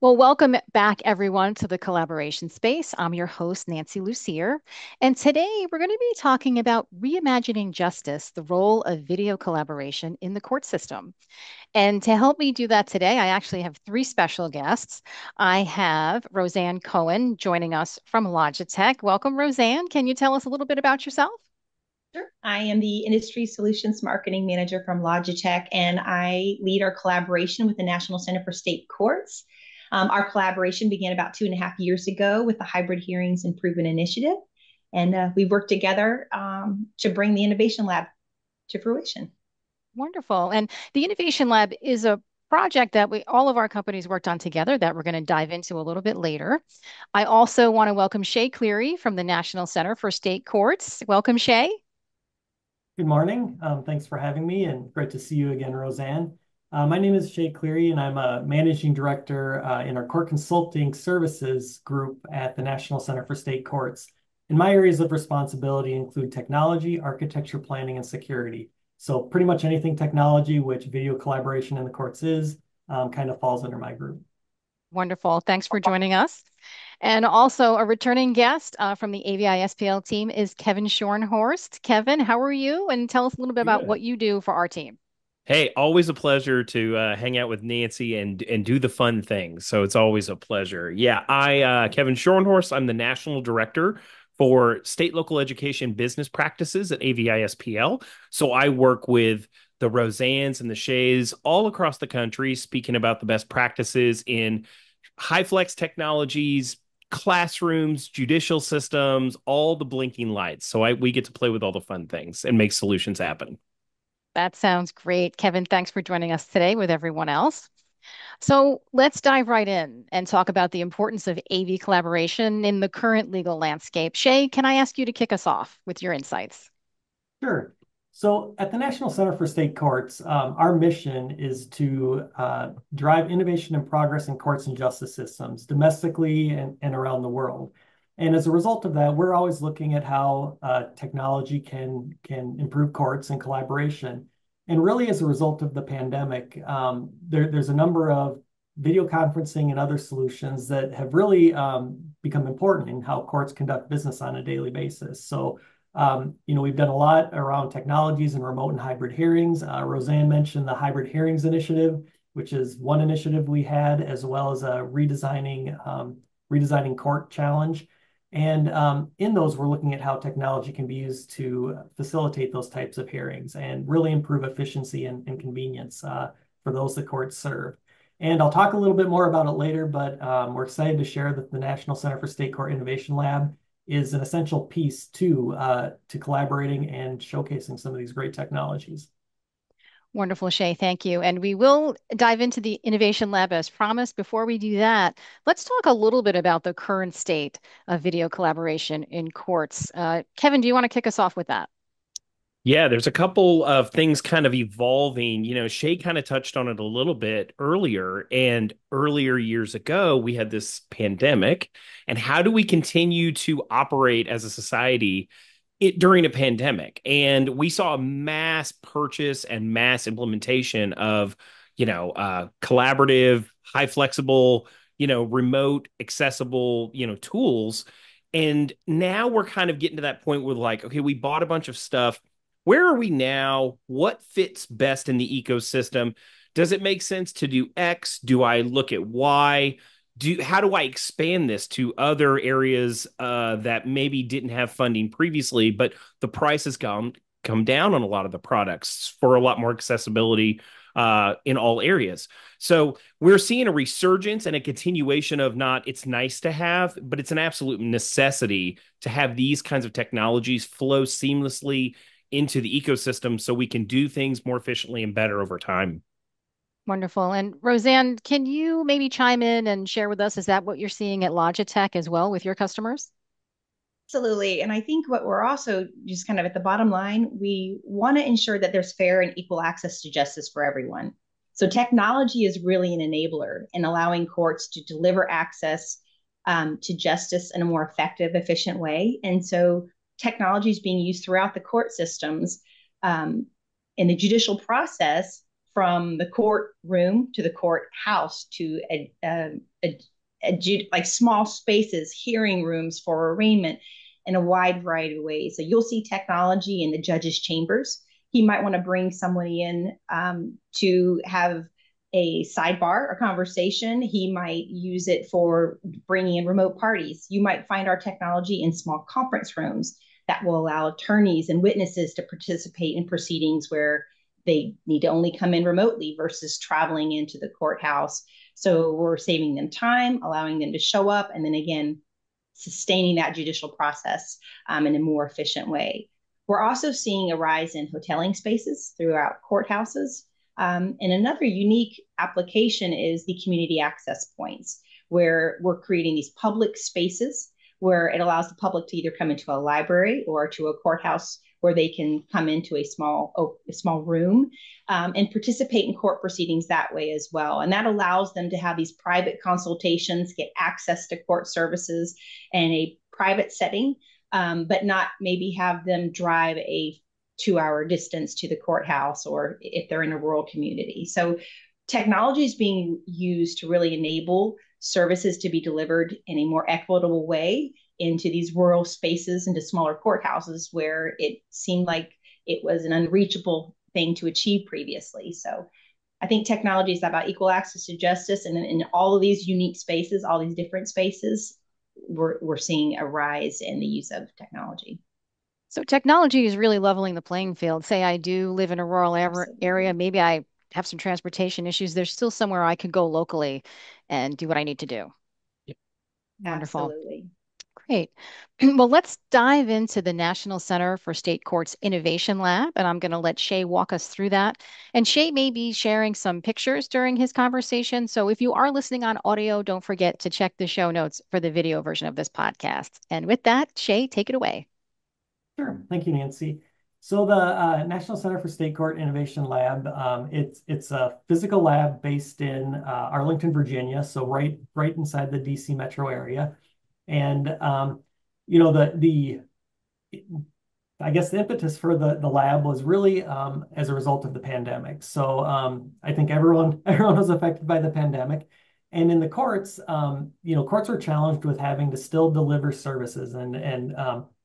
Well, welcome back, everyone, to the collaboration space. I'm your host, Nancy Lussier. And today we're going to be talking about reimagining justice, the role of video collaboration in the court system. And to help me do that today, I actually have three special guests. I have Roseanne Cohen joining us from Logitech. Welcome, Roseanne. Can you tell us a little bit about yourself? Sure. I am the Industry Solutions Marketing Manager from Logitech, and I lead our collaboration with the National Center for State Courts. Our collaboration began about 2.5 years ago with the Hybrid Hearings Improvement Initiative, and we worked together to bring the Innovation Lab to fruition. Wonderful. And the Innovation Lab is a project that all of our companies worked on together that we're going to dive into a little bit later. I also want to welcome Shay Cleary from the National Center for State Courts. Welcome, Shay. Good morning. Thanks for having me, and great to see you again, Roseanne. My name is Shay Cleary, and I'm a managing director in our court consulting services group at the National Center for State Courts. And my areas of responsibility include technology, architecture, planning, and security. So pretty much anything technology, which video collaboration in the courts is, kind of falls under my group. Wonderful. Thanks for joining us. And also a returning guest from the AVI-SPL team is Kevin Schornhorst. Kevin, how are you? And tell us a little bit about Good. what you do for our team. Hey, always a pleasure to hang out with Nancy and do the fun things. So it's always a pleasure. Yeah, Kevin Schornhorst. I'm the national director for state local education business practices at AVI-SPL. So I work with the Roseannes and the Shays all across the country, speaking about the best practices in high flex technologies, classrooms, judicial systems, all the blinking lights. So we get to play with all the fun things and make solutions happen. That sounds great. Kevin, thanks for joining us today with everyone else. So let's dive right in and talk about the importance of AV collaboration in the current legal landscape. Shay, can I ask you to kick us off with your insights? Sure. So at the National Center for State Courts, our mission is to drive innovation and progress in courts and justice systems domestically and around the world. And as a result of that, we're always looking at how technology can improve courts and collaboration. And really, as a result of the pandemic, there's a number of video conferencing and other solutions that have really become important in how courts conduct business on a daily basis. So we've done a lot around technologies and remote and hybrid hearings. Roseanne mentioned the Hybrid Hearings Initiative, which is one initiative we had, as well as a redesigning court challenge. And in those, we're looking at how technology can be used to facilitate those types of hearings and really improve efficiency and convenience for those the courts serve. And I'll talk a little bit more about it later, but we're excited to share that the National Center for State Court Innovation Lab is an essential piece to collaborating and showcasing some of these great technologies. Wonderful, Shay. Thank you. And we will dive into the Innovation Lab as promised. Before we do that, let's talk a little bit about the current state of video collaboration in courts. Kevin, do you want to kick us off with that? Yeah, there's a couple of things kind of evolving. Shay kind of touched on it a little bit earlier. And earlier years ago, we had this pandemic. And how do we continue to operate as a society during a pandemic? And we saw a mass purchase and mass implementation of, collaborative, high flexible, remote accessible, tools. And now we're kind of getting to that point where like, okay, we bought a bunch of stuff. Where are we now? What fits best in the ecosystem? Does it make sense to do X? Do I look at Y? How do I expand this to other areas that maybe didn't have funding previously, but the price has come down on a lot of the products for a lot more accessibility in all areas. So we're seeing a resurgence and a continuation of not it's nice to have, but it's an absolute necessity to have these kinds of technologies flow seamlessly into the ecosystem so we can do things more efficiently and better over time. Wonderful. And Roseanne, can you maybe chime in and share with us, is that what you're seeing at Logitech as well with your customers? Absolutely. And I think what we're also just kind of at the bottom line, we want to ensure that there's fair and equal access to justice for everyone. So technology is really an enabler in allowing courts to deliver access to justice in a more effective, efficient way. And so technology is being used throughout the court systems in the judicial process from the courtroom to the courthouse to like small spaces, hearing rooms for arraignment in a wide variety of ways. So you'll see technology in the judge's chambers. He might want to bring somebody in to have a sidebar or conversation. He might use it for bringing in remote parties. You might find our technology in small conference rooms that will allow attorneys and witnesses to participate in proceedings where they need to only come in remotely versus traveling into the courthouse. So we're saving them time, allowing them to show up, and then again, sustaining that judicial process in a more efficient way. We're also seeing a rise in hoteling spaces throughout courthouses. And another unique application is the community access points, where we're creating these public spaces where it allows the public to either come into a library or to a courthouse where they can come into a small room and participate in court proceedings that way as well. And that allows them to have these private consultations, get access to court services in a private setting, but not maybe have them drive a 2-hour distance to the courthouse or if they're in a rural community. So technology is being used to really enable services to be delivered in a more equitable way into these rural spaces, into smaller courthouses where it seemed like it was an unreachable thing to achieve previously. So I think technology is about equal access to justice, and in all of these unique spaces, all these different spaces, we're seeing a rise in the use of technology. So technology is really leveling the playing field. Say I do live in a rural area, maybe I have some transportation issues. There's still somewhere I could go locally and do what I need to do. Yep. Wonderful. Absolutely. Great. Well, let's dive into the National Center for State Courts Innovation Lab, and I'm going to let Shay walk us through that. And Shay may be sharing some pictures during his conversation. So if you are listening on audio, don't forget to check the show notes for the video version of this podcast. And with that, Shay, take it away. Sure. Thank you, Nancy. So the National Center for State Court Innovation Lab, it's a physical lab based in Arlington, Virginia, so right inside the DC metro area. And you know, I guess the impetus for the lab was really as a result of the pandemic. So I think everyone was affected by the pandemic. And in the courts, you know, courts were challenged with having to still deliver services and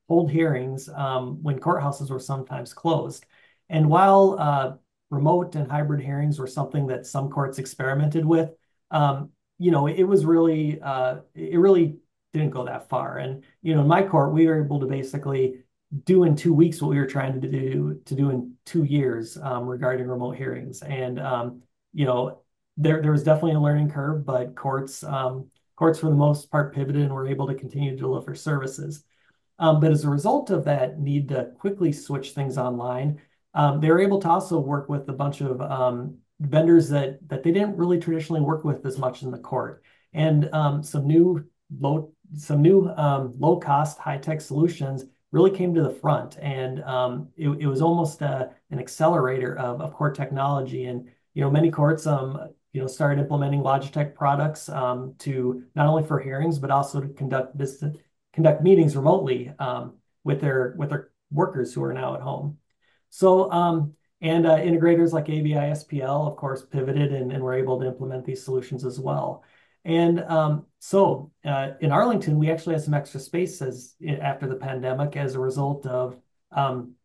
hold hearings when courthouses were sometimes closed. And while remote and hybrid hearings were something that some courts experimented with, you know, it really didn't go that far. And you know, in my court, we were able to basically do in 2 weeks what we were trying to do in 2 years regarding remote hearings. And you know, there was definitely a learning curve, but courts for the most part pivoted and were able to continue to deliver services. But as a result of that need to quickly switch things online, they were able to also work with a bunch of vendors that they didn't really traditionally work with as much in the court, and some new low cost, high tech solutions really came to the front, and it was almost an accelerator of court technology. And you know, many courts you know, started implementing Logitech products to not only for hearings but also to conduct meetings remotely with their workers who are now at home. So and integrators like AVI-SPL, of course, pivoted and were able to implement these solutions as well. And so in Arlington, we actually had some extra space after the pandemic as a result of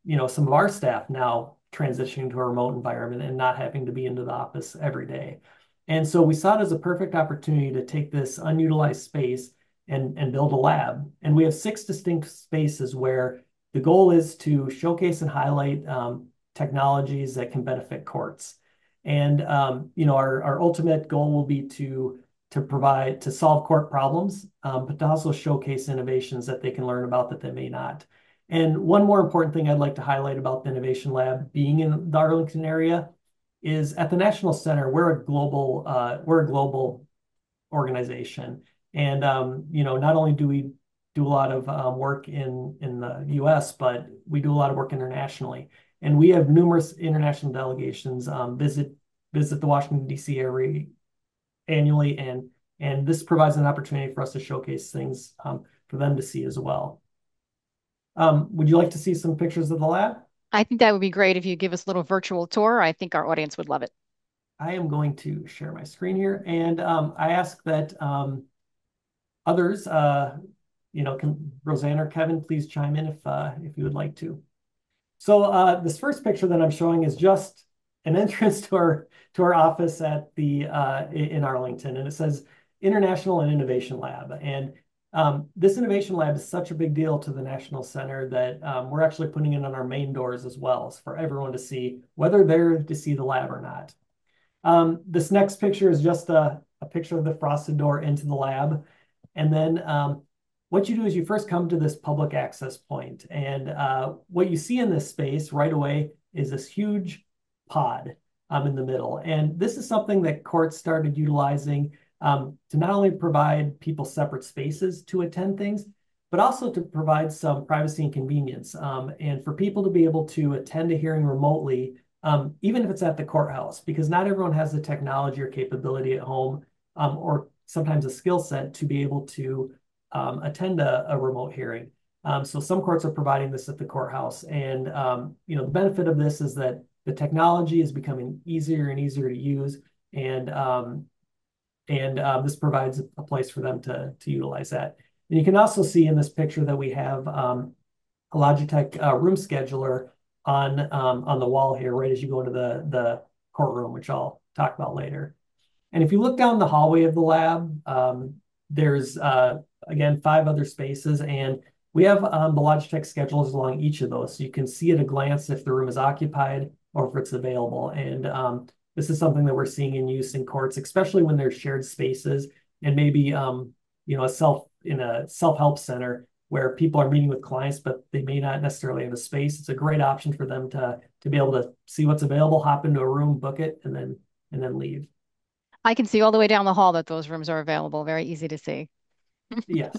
you know, some of our staff now transitioning to a remote environment and not having to be into the office every day. And so we saw it as a perfect opportunity to take this unutilized space and build a lab. And we have 6 distinct spaces where the goal is to showcase and highlight technologies that can benefit courts. And you know, our ultimate goal will be to solve court problems, but to also showcase innovations that they can learn about that they may not. And one more important thing I'd like to highlight about the Innovation Lab being in the Arlington area is at the National Center, we're a global organization. And you know, not only do we do a lot of work in the U.S., but we do a lot of work internationally. And we have numerous international delegations visit the Washington, D.C. area annually, and this provides an opportunity for us to showcase things for them to see as well. Would you like to see some pictures of the lab? I think that would be great if you give us a little virtual tour. I think our audience would love it. I am going to share my screen here, and I ask that others, Roseanne or Kevin, please chime in if you would like to. So this first picture that I'm showing is just an entrance to our office at the in Arlington, and it says International and Innovation Lab. And this Innovation Lab is such a big deal to the National Center that we're actually putting it on our main doors as well, so for everyone to see, whether they're to see the lab or not. This next picture is just a picture of the frosted door into the lab. And then what you do is you first come to this public access point. And what you see in this space right away is this huge pod in the middle. And this is something that courts started utilizing to not only provide people separate spaces to attend things, but also to provide some privacy and convenience. And for people to be able to attend a hearing remotely, even if it's at the courthouse, because not everyone has the technology or capability at home, or sometimes a skill set to be able to attend a remote hearing. So some courts are providing this at the courthouse. And the benefit of this is that the technology is becoming easier and easier to use. And this provides a place for them to utilize that. And you can also see in this picture that we have a Logitech room scheduler on the wall here, right as you go into the courtroom, which I'll talk about later. And if you look down the hallway of the lab, there's, again, 5 other spaces, and we have the Logitech schedulers along each of those. So you can see at a glance if the room is occupied or if it's available. And this is something that we're seeing in use in courts, especially when there's shared spaces and maybe, a self-help center where people are meeting with clients, but they may not necessarily have a space. It's a great option for them to be able to see what's available, hop into a room, book it, and then leave. I can see all the way down the hall that those rooms are available. Very easy to see. Yes.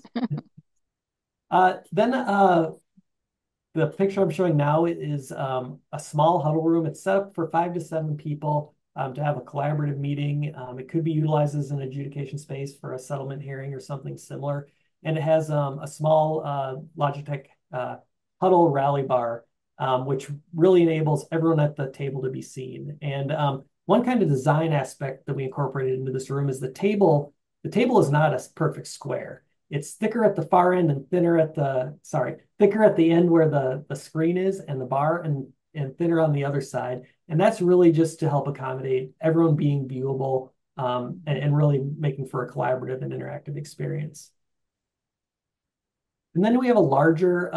Then the picture I'm showing now is a small huddle room. It's set up for 5 to 7 people to have a collaborative meeting. It could be utilized as an adjudication space for a settlement hearing or something similar. And it has a small Logitech huddle rally bar, which really enables everyone at the table to be seen. And one kind of design aspect that we incorporated into this room is the table. The table is not a perfect square. It's thicker at the far end and thicker at the end where the screen is and the bar, and thinner on the other side. And that's really just to help accommodate everyone being viewable and really making for a collaborative and interactive experience. And then we have a larger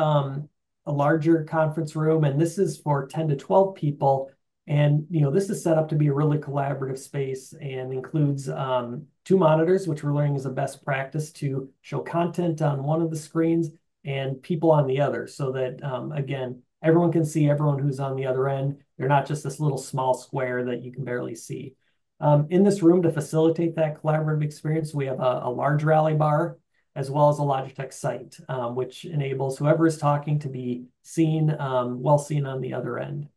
conference room, and this is for 10 to 12 people. And this is set up to be a really collaborative space and includes 2 monitors, which we're learning is a best practice to show content on one of the screens and people on the other, so that again, everyone can see everyone who's on the other end. They're not just this little small square that you can barely see. In this room, to facilitate that collaborative experience, we have a large rally bar, as well as a Logitech sight, which enables whoever is talking to be seen, well seen on the other end.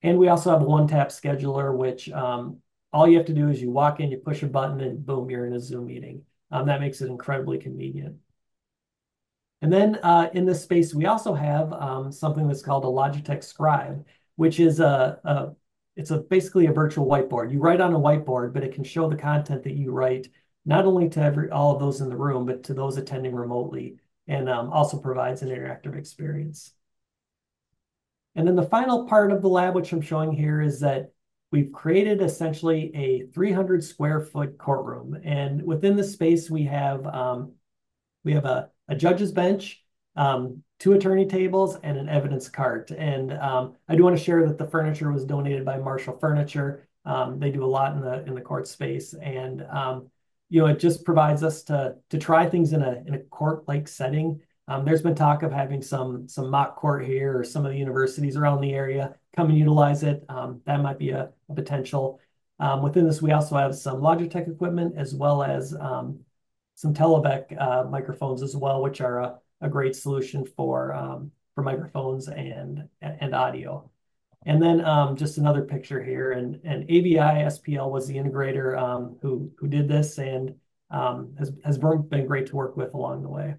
And we also have a one-tap scheduler, which all you have to do is you walk in, you push a button, and boom, you're in a Zoom meeting. That makes it incredibly convenient. And then in this space, we also have something that's called a Logitech Scribe, which is basically a virtual whiteboard. You write on a whiteboard, but it can show the content that you write, not only to all of those in the room, but to those attending remotely, and also provides an interactive experience. And then the final part of the lab, which I'm showing here, is that we've created essentially a 300 square foot courtroom. And within this space, we have a judge's bench, 2 attorney tables, and an evidence cart. And I do want to share that the furniture was donated by Marshall Furniture. They do a lot in the court space, and it just provides us to try things in a court-like setting. There's been talk of having some mock court here, or some of the universities around the area come and utilize it. That might be a potential. Within this, we also have some Logitech equipment, as well as some Telebec microphones as well, which are a great solution for microphones and audio. And then just another picture here, and AVI-SPL was the integrator who did this, and has been great to work with along the way.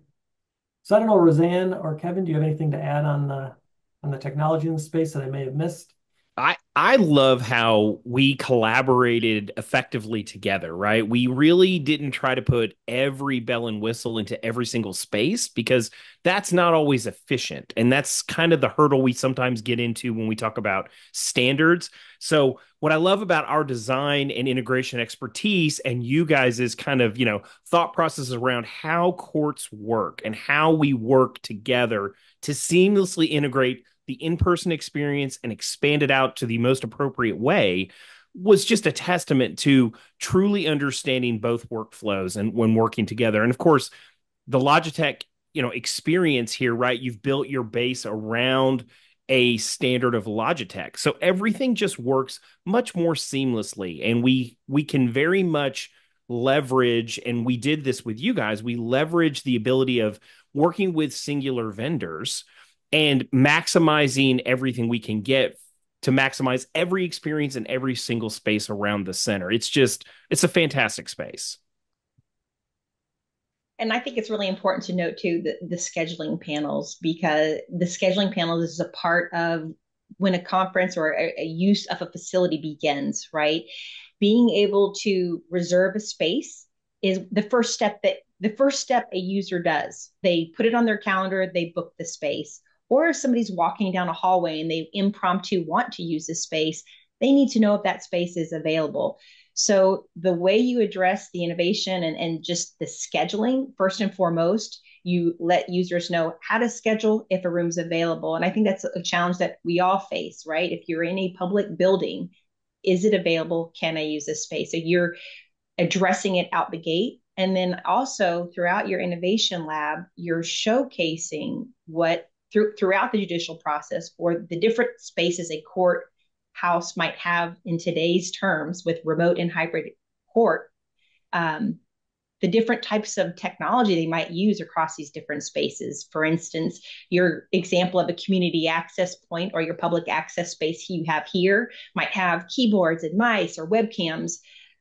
So I don't know, Roseanne or Kevin, do you have anything to add on the technology in the space that I may have missed? I love how we collaborated effectively together, right? We really didn't try to put every bell and whistle into every single space because that's not always efficient. And that's kind of the hurdle we sometimes get into when we talk about standards. So what I love about our design and integration expertise and you guys is kind of, thought processes around how courts work and how we work together to seamlessly integrate the in-person experience and expand it out to the most appropriate way was just a testament to truly understanding both workflows and when working together. And of course, the Logitech, experience here, right? You've built your base around a standard of Logitech. So everything just works much more seamlessly. And we can very much leverage, and we did this with you guys, we leverage the ability of working with singular vendors and maximizing everything we can get to maximize every experience in every single space around the center. It's a fantastic space. And I think it's really important to note too the scheduling panels, because the scheduling panels is a part of when a conference or a use of a facility begins, right? Being able to reserve a space is the first step a user does. They put it on their calendar, they book the space. Or if somebody's walking down a hallway and they impromptu want to use the space, they need to know if that space is available. So the way you address the innovation and just the scheduling, first and foremost, you let users know how to schedule if a room's available. And I think that's a challenge that we all face, right? If you're in a public building, is it available? Can I use this space? So you're addressing it out the gate. And then also throughout your innovation lab, you're showcasing what throughout the judicial process or the different spaces a court house might have in today's terms with remote and hybrid court, the different types of technology they might use across these different spaces. For instance, your example of a community access point or your public access space you have here might have keyboards and mice or webcams,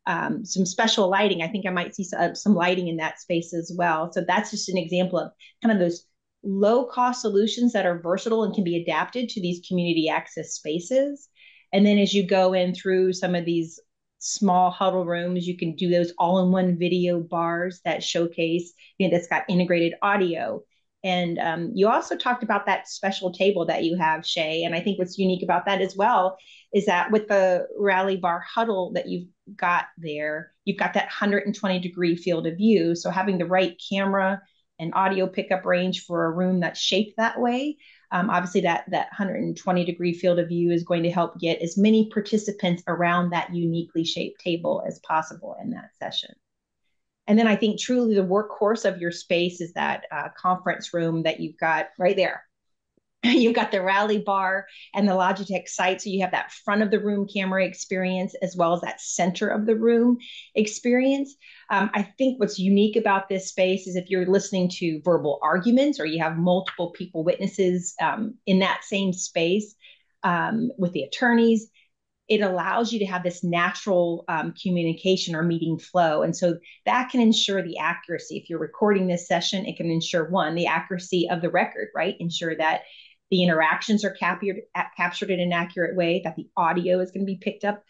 some special lighting. I think I might see some lighting in that space as well. So that's just an example of kind of those low cost solutions that are versatile and can be adapted to these community access spaces. And then as you go in through some of these small huddle rooms, you can do those all-in-one video bars that showcase, that's got integrated audio. And you also talked about that special table that you have, Shay. And I think what's unique about that as well is that with the Rally Bar huddle that you've got there, you've got that 120-degree field of view. So having the right camera and audio pickup range for a room that's shaped that way, obviously that 120-degree field of view is going to help get as many participants around that uniquely shaped table as possible in that session. And then I think truly the workhorse of your space is that conference room that you've got right there. You've got the Rally Bar and the Logitech site. So you have that front of the room camera experience as well as that center of the room experience. I think what's unique about this space is if you're listening to verbal arguments or you have multiple people witnesses in that same space with the attorneys, it allows you to have this natural communication or meeting flow. And so that can ensure the accuracy. If you're recording this session, it can ensure, one, the accuracy of the record, right? Ensure that the interactions are captured in an accurate way, that the audio is going to be picked up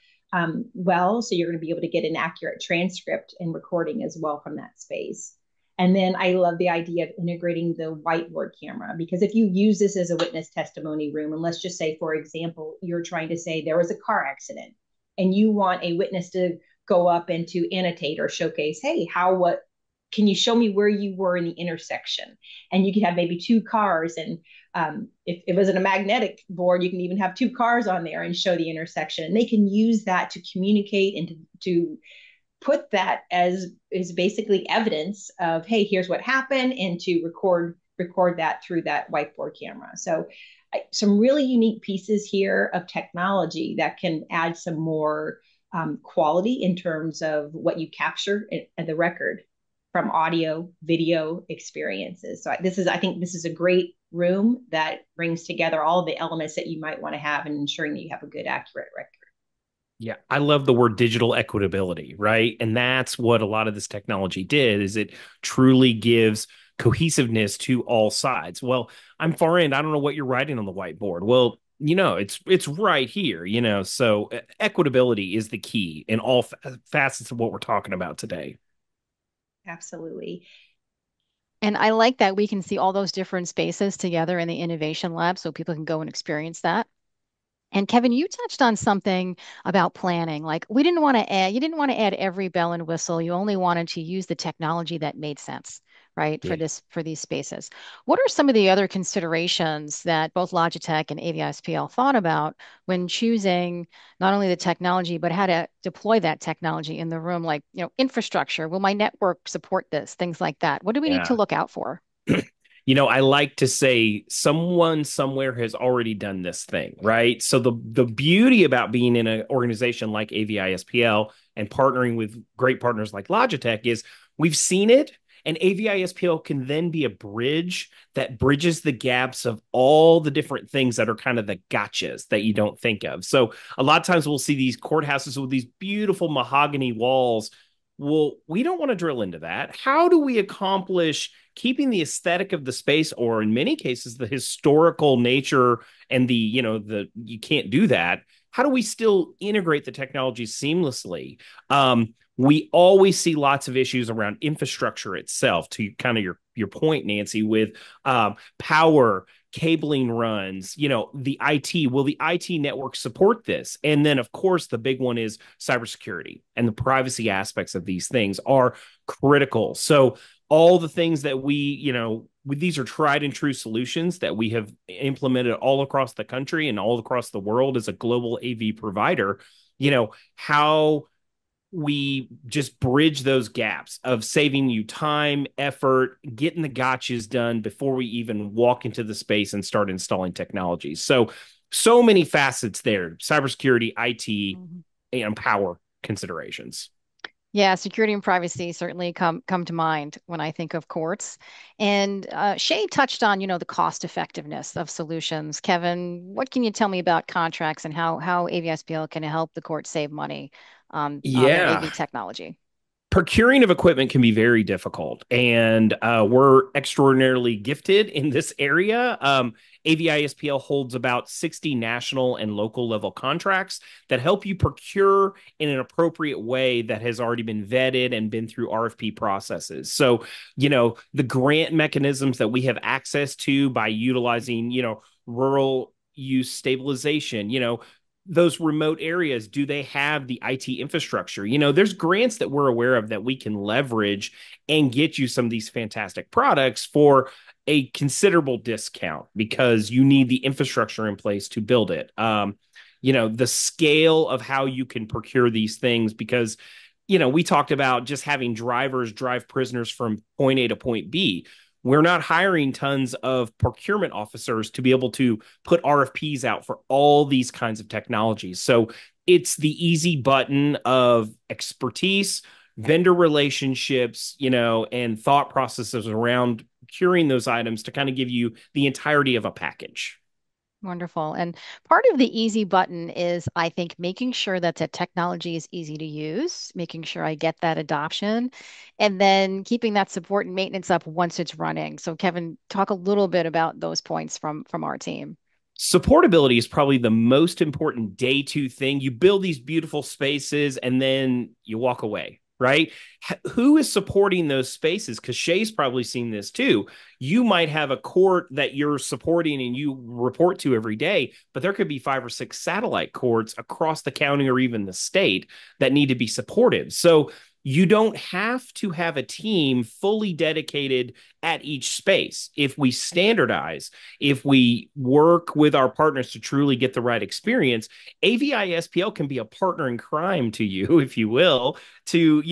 well. So you're going to be able to get an accurate transcript and recording as well from that space. And then I love the idea of integrating the whiteboard camera, because if you use this as a witness testimony room, and let's just say, for example, you're trying to say there was a car accident and you want a witness to go up and to annotate or showcase, hey, can you show me where you were in the intersection? And you can have maybe two cars. And if it was in a magnetic board, you can even have two cars on there and show the intersection. And they can use that to communicate and to put that as is basically evidence of, hey, here's what happened, and to record that through that whiteboard camera. So some really unique pieces here of technology that can add some more quality in terms of what you capture at the record from audio, video experiences. So I think this is a great room that brings together all of the elements that you might want to have in ensuring that you have a good, accurate record. Yeah, I love the word digital equitability, right? And that's what a lot of this technology did, is it truly gives cohesiveness to all sides. Well, I'm far in. I don't know what you're writing on the whiteboard. Well, it's right here, so equitability is the key in all facets of what we're talking about today. Absolutely. And I like that we can see all those different spaces together in the innovation lab so people can go and experience that. And Kevin, you touched on something about planning. Like you didn't want to add every bell and whistle. You only wanted to use the technology that made sense, right? Yeah. For these spaces. What are some of the other considerations that both Logitech and AVI-SPL thought about when choosing not only the technology, but how to deploy that technology in the room? Like, infrastructure. Will my network support this? Things like that. What do we need to Yeah. look out for? I like to say someone somewhere has already done this thing, right? So the beauty about being in an organization like AVI-SPL and partnering with great partners like Logitech is we've seen it, and AVI-SPL can then be a bridge that bridges the gaps of all the different things that are kind of the gotchas that you don't think of. So a lot of times we'll see these courthouses with these beautiful mahogany walls. Well, we don't want to drill into that. How do we accomplish keeping the aesthetic of the space, or in many cases, the historical nature and you can't do that? How do we still integrate the technology seamlessly? We always see lots of issues around infrastructure itself, to kind of your point, Nancy, with power, cabling runs, the IT. Will the IT network support this? And then, of course, the big one is cybersecurity, and the privacy aspects of these things are critical. So all the things that these are tried and true solutions that we have implemented all across the country and all across the world as a global AV provider. How we just bridge those gaps of saving you time, effort, getting the gotchas done before we even walk into the space and start installing technologies. So many facets there: cybersecurity, IT, Mhm. and power considerations. Yeah, security and privacy certainly come to mind when I think of courts. And Shay touched on, the cost effectiveness of solutions. Kevin, what can you tell me about contracts and how AVSPL can help the court save money on their Yeah. AV technology? Procuring of equipment can be very difficult, and we're extraordinarily gifted in this area. AVI-SPL holds about 60 national and local level contracts that help you procure in an appropriate way that has already been vetted and been through RFP processes. So, the grant mechanisms that we have access to by utilizing, rural use stabilization, those remote areas, do they have the IT infrastructure? There's grants that we're aware of that we can leverage and get you some of these fantastic products for a considerable discount because you need the infrastructure in place to build it. The scale of how you can procure these things, because we talked about just having drivers drive prisoners from point A to point B. We're not hiring tons of procurement officers to be able to put RFPs out for all these kinds of technologies. So it's the easy button of expertise, vendor relationships, and thought processes around procuring those items to kind of give you the entirety of a package. Wonderful. And part of the easy button is, I think, making sure that the technology is easy to use, making sure I get that adoption, and then keeping that support and maintenance up once it's running. So, Kevin, talk a little bit about those points from our team. Supportability is probably the most important day two thing. You build these beautiful spaces and then you walk away, right? Who is supporting those spaces? Because Shay's probably seen this too. You might have a court that you're supporting and you report to every day, but there could be 5 or 6 satellite courts across the county or even the state that need to be supported. So you don't have to have a team fully dedicated at each space. If we standardize, if we work with our partners to truly get the right experience, AVI-SPL can be a partner in crime to you, if you will, to,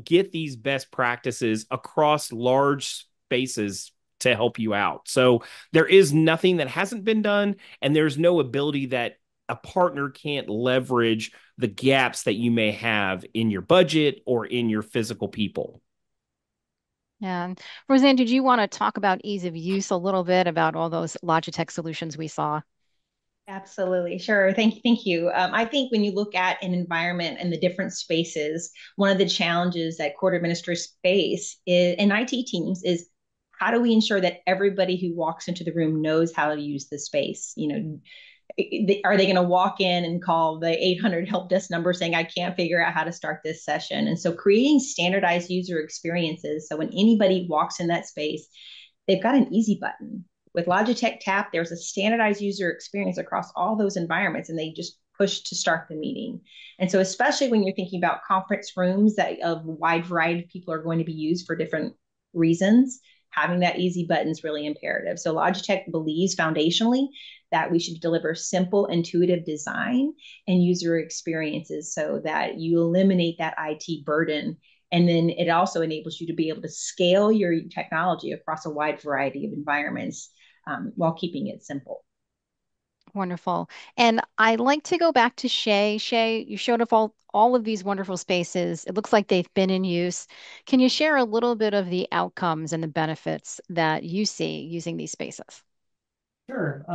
get these best practices across large spaces to help you out. So there is nothing that hasn't been done, and there's no ability that a partner can't leverage the gaps that you may have in your budget or in your physical people. Yeah. And Roseanne, did you want to talk about ease of use a little bit about all those Logitech solutions we saw? Absolutely. Sure. Thank you. I think when you look at an environment and the different spaces, one of the challenges that court administrators face and IT teams is how do we ensure that everybody who walks into the room knows how to use the space? are they going to walk in and call the 800 help desk number saying, I can't figure out how to start this session? And so creating standardized user experiences. So when anybody walks in that space, they've got an easy button. With Logitech Tap, there's a standardized user experience across all those environments, and they just push to start the meeting. And so especially when you're thinking about conference rooms that a wide variety of people are going to be used for different reasons, having that easy button is really imperative. So Logitech believes foundationally that we should deliver simple, intuitive design and user experiences so that you eliminate that IT burden. And then it also enables you to be able to scale your technology across a wide variety of environments while keeping it simple. Wonderful. And I'd like to go back to Shay. Shay, you showed up all of these wonderful spaces. It looks like they've been in use. Can you share a little bit of the outcomes and the benefits that you see using these spaces? Sure.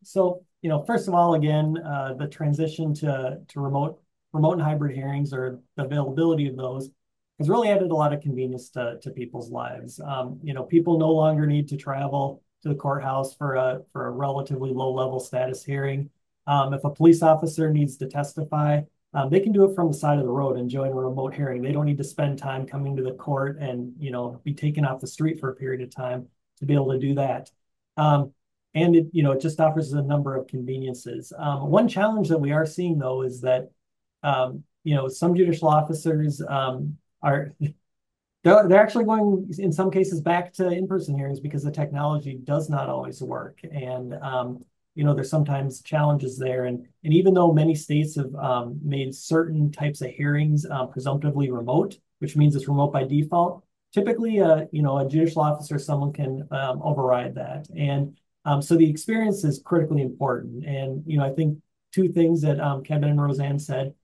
So, first of all, again, the transition to remote and hybrid hearings, or the availability of those, has really added a lot of convenience to people's lives. People no longer need to travel to the courthouse for a relatively low level status hearing. If a police officer needs to testify, they can do it from the side of the road and join a remote hearing. They don't need to spend time coming to the court and be taken off the street for a period of time to be able to do that. And it just offers a number of conveniences. One challenge that we are seeing, though, is that some judicial officers are they're actually going, in some cases, back to in-person hearings because the technology does not always work, and there's sometimes challenges there. And even though many states have made certain types of hearings presumptively remote, which means it's remote by default, typically, a judicial officer, someone can override that. And so the experience is critically important. And, I think two things that Kevin and Roseanne said,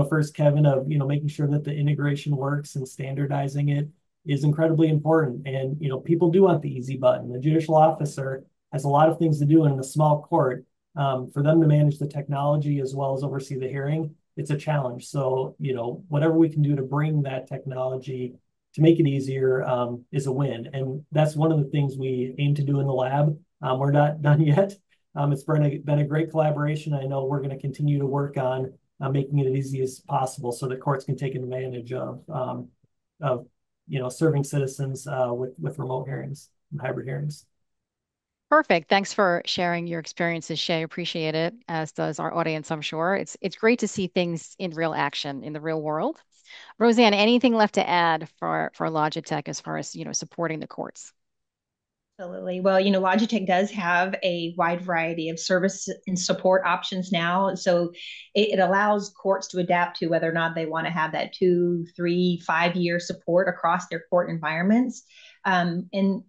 first, Kevin, of, making sure that the integration works and standardizing it is incredibly important. And, people do want the easy button. The judicial officer has a lot of things to do in a small court. For them to manage the technology as well as oversee the hearing, it's a challenge. So, whatever we can do to bring that technology to make it easier is a win. And that's one of the things we aim to do in the lab. We're not done yet. It's been a great collaboration. I know we're going to continue to work on making it as easy as possible so that courts can take advantage of serving citizens with remote hearings and hybrid hearings. Perfect. Thanks for sharing your experiences, Shay. Appreciate it, as does our audience, I'm sure. It's great to see things in real action in the real world. Roseanne, anything left to add for Logitech as far as, supporting the courts? Absolutely. Well, Logitech does have a wide variety of service and support options now. So it allows courts to adapt to whether or not they want to have that 2, 3, 5 year support across their court environments. And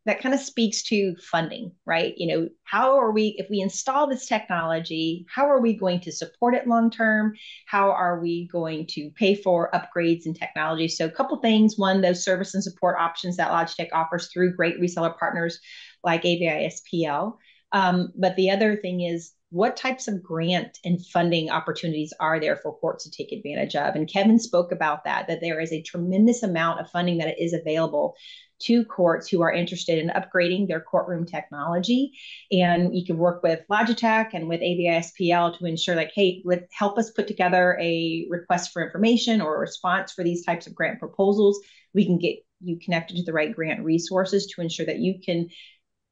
that kind of speaks to funding, right? How are we, if we install this technology, how are we going to support it long term? How are we going to pay for upgrades and technology? So a couple things. One, those service and support options that Logitech offers through great reseller partners like AVI-SPL. But the other thing is, what types of grant and funding opportunities are there for courts to take advantage of? And Kevin spoke about that there is a tremendous amount of funding that is available to courts who are interested in upgrading their courtroom technology. And you can work with Logitech and with AVI-SPL to ensure, like, hey, help us put together a request for information or a response for these types of grant proposals. We can get you connected to the right grant resources to ensure that you can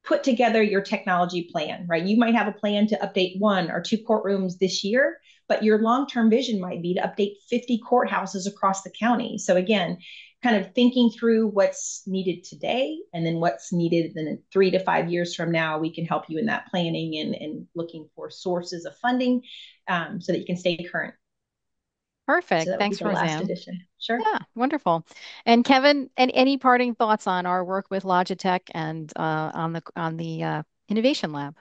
put together your technology plan, right? You might have a plan to update 1 or 2 courtrooms this year, but your long-term vision might be to update 50 courthouses across the county. So again, kind of thinking through what's needed today and then what's needed in 3 to 5 years from now, we can help you in that planning and looking for sources of funding so that you can stay current. So Perfect. that would be Thanks, the last Roseanne. edition. Sure. Yeah, wonderful. And Kevin, any parting thoughts on our work with Logitech and on the Innovation Lab?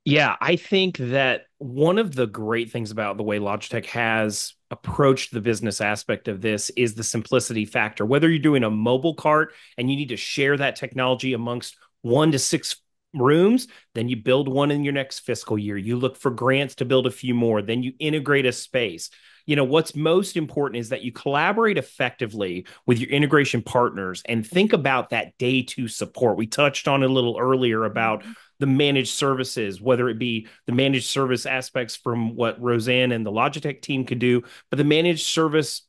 Yeah, I think that one of the great things about the way Logitech has approached the business aspect of this is the simplicity factor. Whether you're doing a mobile cart and you need to share that technology amongst 1 to 6 rooms, then you build one in your next fiscal year. You look for grants to build a few more, then you integrate a space. what's most important is that you collaborate effectively with your integration partners and think about that day two support. We touched on it a little earlier about the managed services, whether it be the managed service aspects from what Roseanne and the Logitech team could do, but the managed service,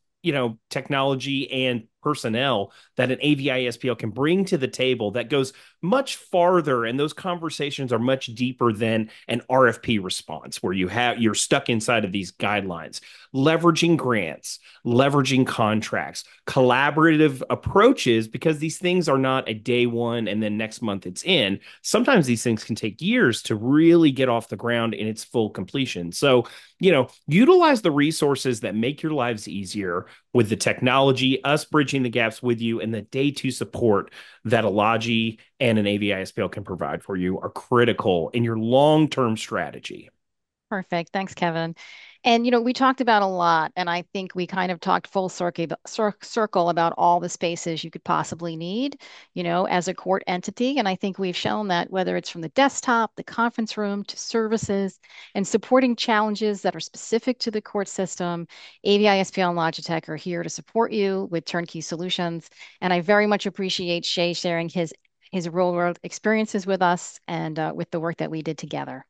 technology and personnel that an AVI-SPL can bring to the table that goes much farther, and those conversations are much deeper than an RFP response where you're stuck inside of these guidelines. Leveraging grants, leveraging contracts, collaborative approaches, because these things are not a day one and then next month it's in. Sometimes these things can take years to really get off the ground in its full completion. So, utilize the resources that make your lives easier with the technology, us bridging the gaps with you, and the day two support that a Logi and an AVI-SPL can provide for you are critical in your long-term strategy. Perfect. Thanks, Kevin. And, we talked about a lot, and I think we kind of talked full circle about all the spaces you could possibly need, as a court entity. And I think we've shown that whether it's from the desktop, the conference room, to services and supporting challenges that are specific to the court system, AVI-SPL and Logitech are here to support you with turnkey solutions. And I very much appreciate Shay sharing his real world experiences with us and with the work that we did together.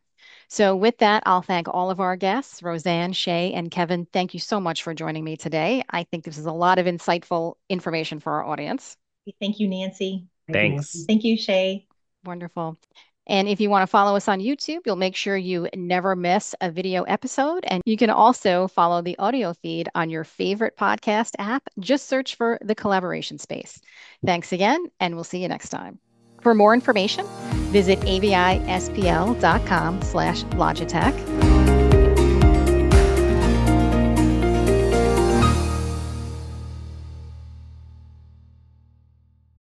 So with that, I'll thank all of our guests, Roseanne, Shay, and Kevin. Thank you so much for joining me today. I think this is a lot of insightful information for our audience. Thank you, Nancy. Thanks. Thank you, Shay. Wonderful. And if you want to follow us on YouTube, you'll make sure you never miss a video episode. And you can also follow the audio feed on your favorite podcast app. Just search for the Collaboration Space. Thanks again, and we'll see you next time. For more information, visit avispl.com/Logitech